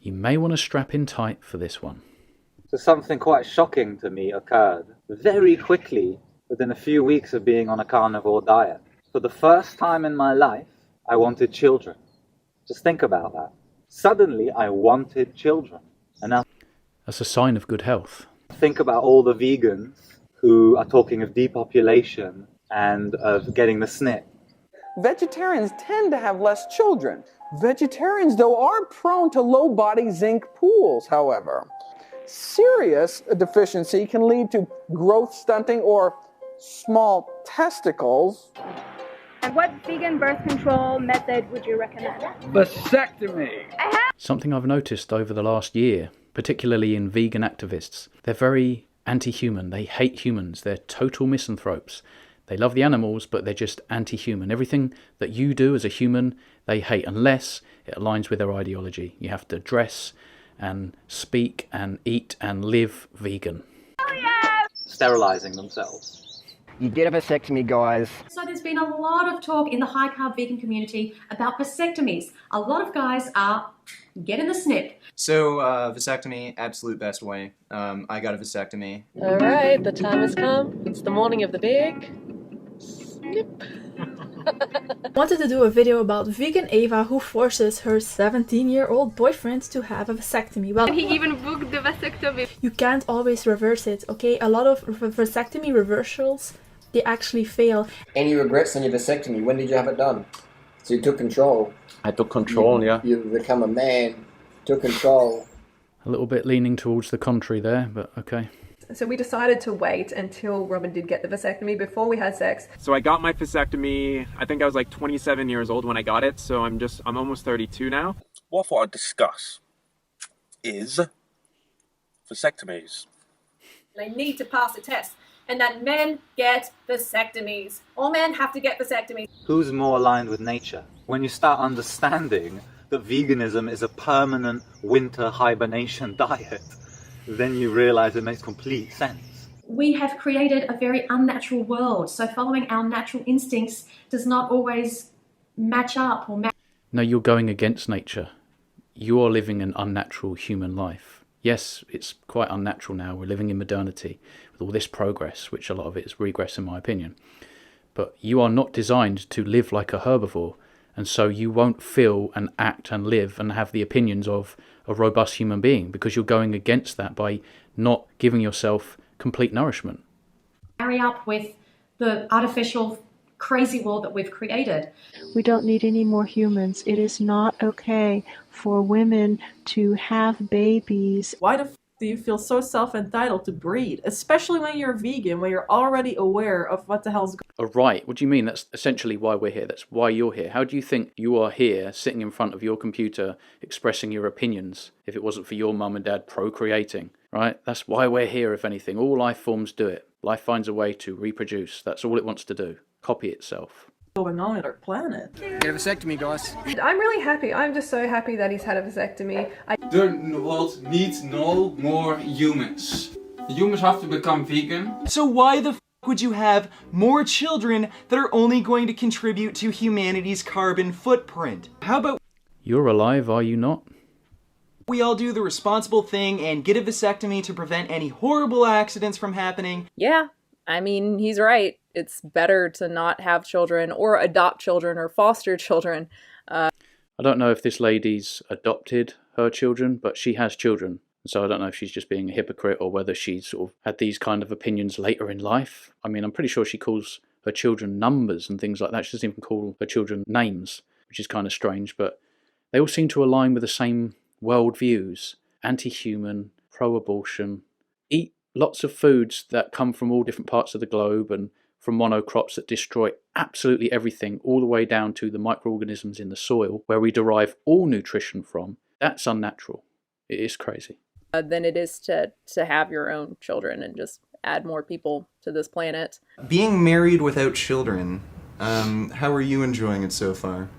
You may want to strap in tight for this one. So something quite shocking to me occurred very quickly within a few weeks of being on a carnivore diet. For the first time in my life, I wanted children. Just think about that. Suddenly, I wanted children. And now That's a sign of good health. think about all the vegans who are talking of depopulation and of getting the SNP. Vegetarians tend to have less children. Vegetarians, though, are prone to low body zinc pools, however. Serious deficiency can lead to growth stunting or small testicles. And what vegan birth control method would you recommend? Vasectomy. Something I've noticed over the last year, particularly in vegan activists, they're very anti-human. They hate humans. They're total misanthropes. They love the animals, but they're just anti-human. Everything that you do as a human, they hate, unless it aligns with their ideology. You have to dress and speak and eat and live vegan. Oh, yeah! Sterilizing themselves. You get a vasectomy, guys. So there's been a lot of talk in the high-carb vegan community about vasectomies. A lot of guys are getting the SNP. So, vasectomy, absolute best way. I got a vasectomy. All right, the time has come. It's the morning of the big snip. Wanted to do a video about vegan Ava who forces her 17-year-old boyfriend to have a vasectomy. Well, He even booked the vasectomy. you can't always reverse it, okay? A lot of vasectomy reversals, they actually fail. Any regrets on your vasectomy? When did you have it done? So you took control. I took control, yeah. You've become a man, took control. A little bit leaning towards the contrary there, but okay. So we decided to wait until Robin did get the vasectomy before we had sex. So I got my vasectomy, I think I was like 27 years old when I got it, so I'm almost 32 now. What I thought I'd discuss is vasectomies. They need to pass a test, and that men get vasectomies. All men have to get vasectomies. Who's more aligned with nature? When you start understanding that veganism is a permanent winter hibernation diet, then you realize it makes complete sense. We have created a very unnatural world, so following our natural instincts does not always match up or match. No, you're going against nature. You are living an unnatural human life. Yes, it's quite unnatural now. We're living in modernity with all this progress, which a lot of it is regress in my opinion. But you are not designed to live like a herbivore, and so you won't feel and act and live and have the opinions of a robust human being because you're going against that by not giving yourself complete nourishment. Marry up with the artificial crazy world that we've created. We don't need any more humans. It is not okay for women to have babies. Why the f do you feel so self-entitled to breed? Especially when you're vegan, when you're already aware of what the hell's going Oh, right. What do you mean? That's essentially why we're here. That's why you're here. How do you think you are here, sitting in front of your computer, expressing your opinions, if it wasn't for your mum and dad procreating, right? That's why we're here, if anything. All life forms do it. Life finds a way to reproduce. That's all it wants to do. Copy itself. on on our planet. Get a vasectomy, guys. I'm really happy. I'm just so happy that he's had a vasectomy. The world needs no more humans. Humans have to become vegan. So why the f would you have more children that are only going to contribute to humanity's carbon footprint? How about You're alive, are you not? we all do the responsible thing and get a vasectomy to prevent any horrible accidents from happening? Yeah, I mean, he's right. It's better to not have children or adopt children or foster children. I don't know if this lady's adopted her children, but she has children. So I don't know if she's just being a hypocrite or whether she's sort of had these kind of opinions later in life. I mean, I'm pretty sure she calls her children numbers and things like that. She doesn't even call her children names, which is kind of strange, but they all seem to align with the same worldviews. Anti-human, pro-abortion, eat lots of foods that come from all different parts of the globe and from monocrops that destroy absolutely everything, all the way down to the microorganisms in the soil where we derive all nutrition from. That's unnatural. It is crazy. Than it is to have your own children and just add more people to this planet. Being married without children, how are you enjoying it so far?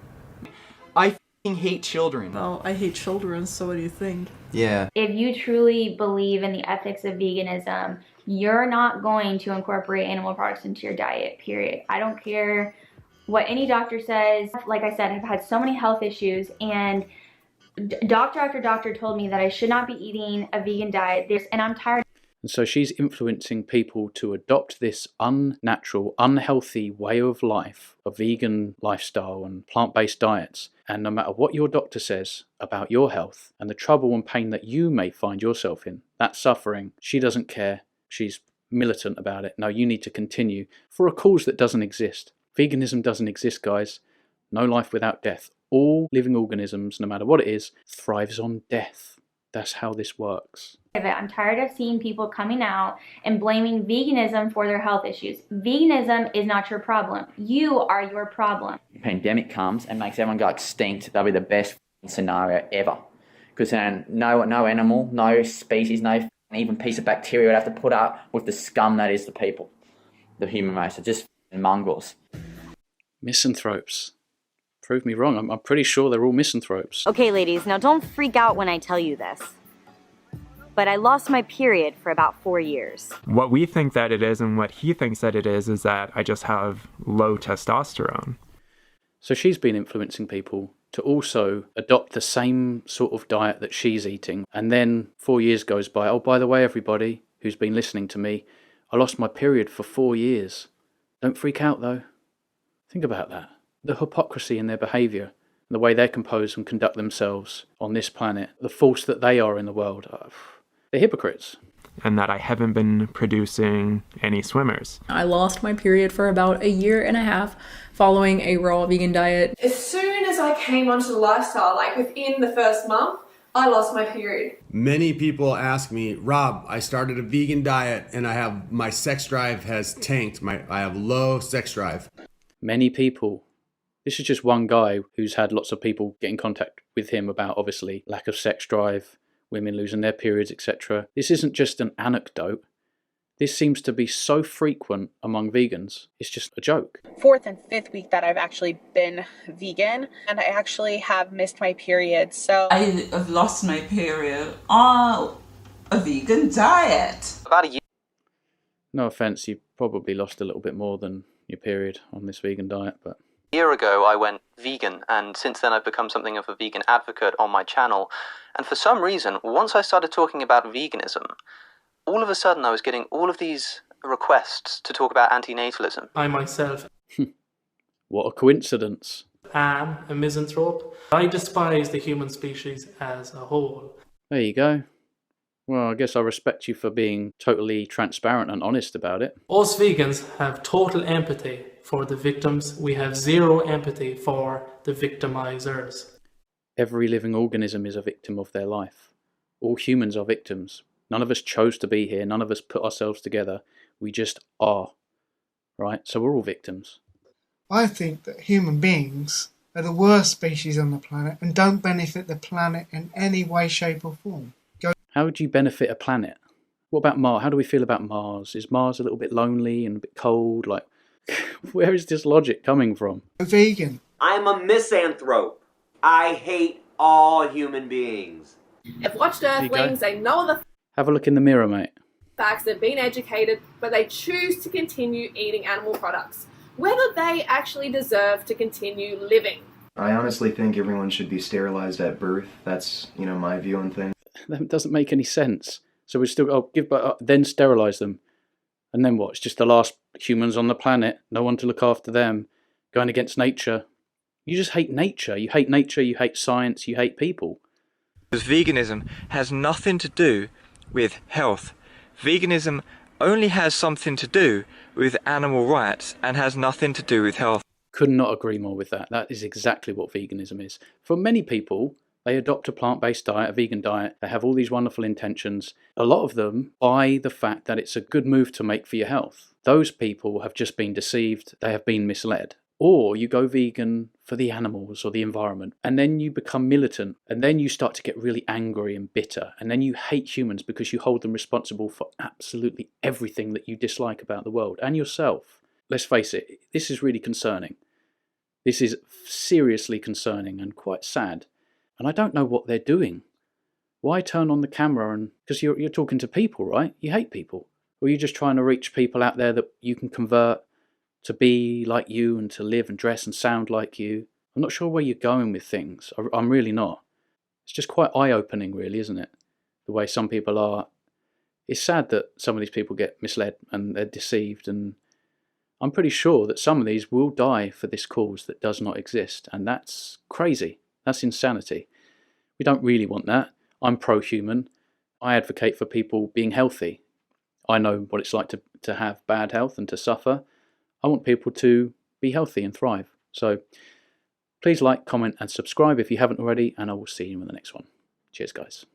I f***ing hate children. Oh, I hate children, so what do you think? Yeah. If you truly believe in the ethics of veganism, you're not going to incorporate animal products into your diet, period. I don't care what any doctor says. Like I said, I've had so many health issues, and Doctor after doctor told me that I should not be eating a vegan diet. And I'm tired. And so she's influencing people to adopt this unnatural, unhealthy way of life, a vegan lifestyle and plant-based diets. And no matter what your doctor says about your health and the trouble and pain that you may find yourself in, that suffering, she doesn't care. She's militant about it. No, you need to continue for a cause that doesn't exist. Veganism doesn't exist, guys. No life without death. All living organisms, no matter what it is, thrives on death. That's how this works. I'm tired of seeing people coming out and blaming veganism for their health issues. Veganism is not your problem. You are your problem. Pandemic comes and makes everyone go extinct, that'll be the best scenario ever. Because then no animal, no species, no even piece of bacteria would have to put up with the scum that is the people, the human race. They're just mongrels. Misanthropes. Prove me wrong. I'm pretty sure they're all misanthropes. Okay, ladies, now don't freak out when I tell you this. But I lost my period for about 4 years. What we think that it is and what he thinks that it is that I just have low testosterone. So she's been influencing people to also adopt the same sort of diet that she's eating. And then 4 years goes by. Oh, by the way, everybody who's been listening to me, I lost my period for 4 years. Don't freak out, though. Think about that. The hypocrisy in their behaviour, the way they compose and conduct themselves on this planet, the force that they are in the world. They're hypocrites. And that I haven't been producing any swimmers. I lost my period for about 1.5 years following a raw vegan diet. As soon as I came onto the lifestyle, like within the first month, I lost my period. Many people ask me, Rob, I started a vegan diet and my sex drive has tanked. I have low sex drive. Many people. This is just one guy who's had lots of people get in contact with him about, obviously, lack of sex drive, women losing their periods, etc. This isn't just an anecdote. This seems to be so frequent among vegans. It's just a joke. 4th and 5th week that I've actually been vegan, and I actually have missed my period. So I have lost my period on a vegan diet. About a year. No offence, you probably lost a little bit more than your period on this vegan diet, but... A year ago I went vegan, and since then I've become something of a vegan advocate on my channel. And for some reason, once I started talking about veganism, all of a sudden I was getting all of these requests to talk about antinatalism. I myself what a coincidence. am a misanthrope. I despise the human species as a whole. There you go. Well, I guess I respect you for being totally transparent and honest about it. Us vegans have total empathy for the victims. We have zero empathy for the victimizers. Every living organism is a victim of their life. All humans are victims. None of us chose to be here. None of us put ourselves together. We just are. Right? So we're all victims. I think that human beings are the worst species on the planet and don't benefit the planet in any way, shape or form. How would you benefit a planet? What about Mars? How do we feel about Mars? Is Mars a little bit lonely and a bit cold? Like, where is this logic coming from? Vegan. I'm a misanthrope. I hate all human beings. I've watched Earthlings, they know the Have a look in the mirror, mate. facts, they've been educated, but they choose to continue eating animal products, whether they actually deserve to continue living. I honestly think everyone should be sterilized at birth. That's, my view on things. That doesn't make any sense. So we still then sterilize them. And then what? It's just the last humans on the planet, no one to look after them, going against nature. You just hate nature. You hate nature, you hate science, you hate people. Because veganism has nothing to do with health. Veganism only has something to do with animal rights and has nothing to do with health. Could not agree more with that. That is exactly what veganism is. For many people, they adopt a plant-based diet, a vegan diet. They have all these wonderful intentions. A lot of them buy the fact that it's a good move to make for your health. Those people have just been deceived. They have been misled. Or you go vegan for the animals or the environment, and then you become militant, and then you start to get really angry and bitter, and then you hate humans because you hold them responsible for absolutely everything that you dislike about the world and yourself. Let's face it, this is really concerning. This is seriously concerning and quite sad. And I don't know what they're doing. Why turn on the camera and... Because you're talking to people, right? You hate people. Or are you just trying to reach people out there that you can convert to be like you and to live and dress and sound like you? I'm not sure where you're going with things. I'm really not. It's just quite eye-opening, really, isn't it? The way some people are. It's sad that some of these people get misled and they're deceived, and I'm pretty sure that some of these will die for this cause that does not exist, and that's crazy. That's insanity. We don't really want that. I'm pro-human. I advocate for people being healthy. I know what it's like to have bad health and to suffer. I want people to be healthy and thrive. So please like, comment and subscribe if you haven't already, and I will see you in the next one. Cheers, guys.